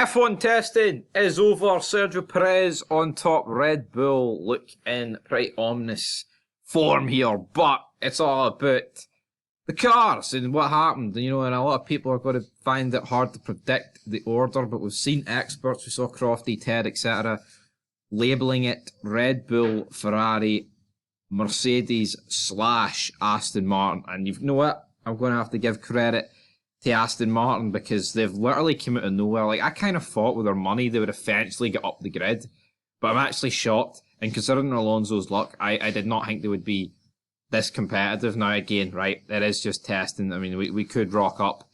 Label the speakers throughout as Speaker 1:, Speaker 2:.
Speaker 1: F1 testing is over. Sergio Perez on top. Red Bull look in pretty ominous form here, but it's all about the cars and what happened. And a lot of people are going to find it hard to predict the order, but we've seen experts, we saw Crofty, Ted, etc., labelling it Red Bull, Ferrari, Mercedes / Aston Martin. And you know what? I'm going to have to give credit to Aston Martin because they've literally come out of nowhere. Like, I kind of thought with their money they would eventually get up the grid, but I'm actually shocked. And considering Alonso's luck, I did not think they would be this competitive. Now, again, right, it is just testing. I mean, we could rock up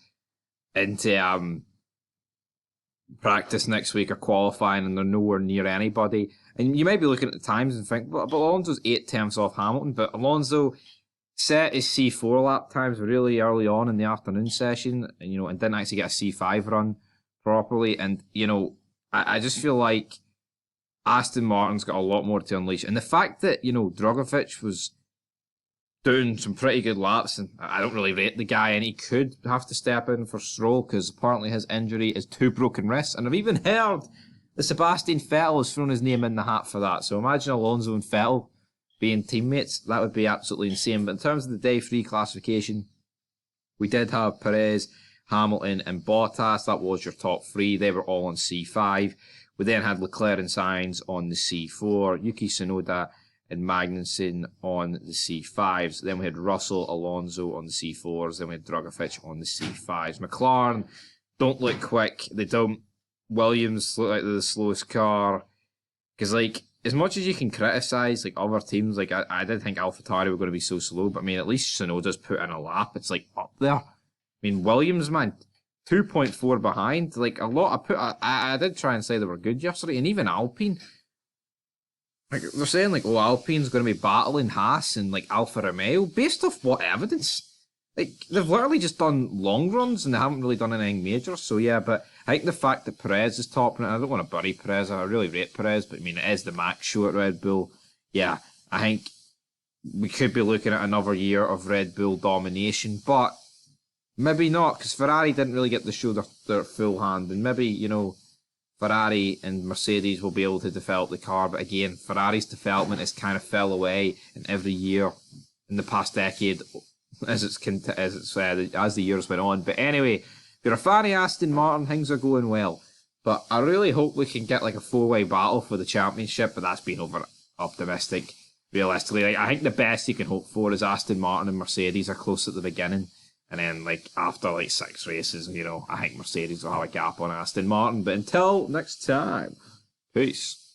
Speaker 1: into practice next week or qualifying and they're nowhere near anybody. And you might be looking at the times and think, but Alonso's 8/10 off Hamilton, but Alonso set his C4 lap times really early on in the afternoon session, and didn't actually get a C5 run properly. And, I just feel like Aston Martin's got a lot more to unleash. And the fact that, Drogovic was doing some pretty good laps, and I don't really rate the guy, and he could have to step in for Stroll because apparently his injury is 2 broken wrists. And I've even heard that Sebastian Vettel has thrown his name in the hat for that. So imagine Alonso and Vettel being teammates. That would be absolutely insane. But in terms of the day 3 classification, we did have Perez, Hamilton and Bottas. That was your top 3. They were all on C5. We then had Leclerc and Sainz on the C4, Yuki Tsunoda and Magnussen on the C5s. Then we had Russell, Alonso on the C4s. Then we had Drogovic on the C5s. McLaren don't look quick. They don't. Williams look like they're the slowest car. Because, as much as you can criticise other teams, I did think AlphaTauri were going to be so slow, but at least Tsunoda's put in a lap. It's up there. Williams, man, 2.4 behind. A lot. I did try and say they were good yesterday, and even Alpine. They're saying Alpine's going to be battling Haas and Alfa Romeo based off what evidence? They've literally just done long runs and they haven't really done anything major. So yeah, but I think the fact that Perez is topping it, I don't want to bury Perez. I really rate Perez, but it is the Max show at Red Bull. Yeah, I think we could be looking at another year of Red Bull domination, but maybe not because Ferrari didn't really get to show their full hand, and maybe Ferrari and Mercedes will be able to develop the car, but again, Ferrari's development has kind of fell away in every year in the past decade as the years went on. But anyway, if you're a fan of Aston Martin, things are going well. But I really hope we can get a 4-way battle for the championship, but that's being over optimistic. Realistically, I think the best you can hope for is Aston Martin and Mercedes are close at the beginning. And then, after 6 races, I think Mercedes will have a gap on Aston Martin. But until next time, peace.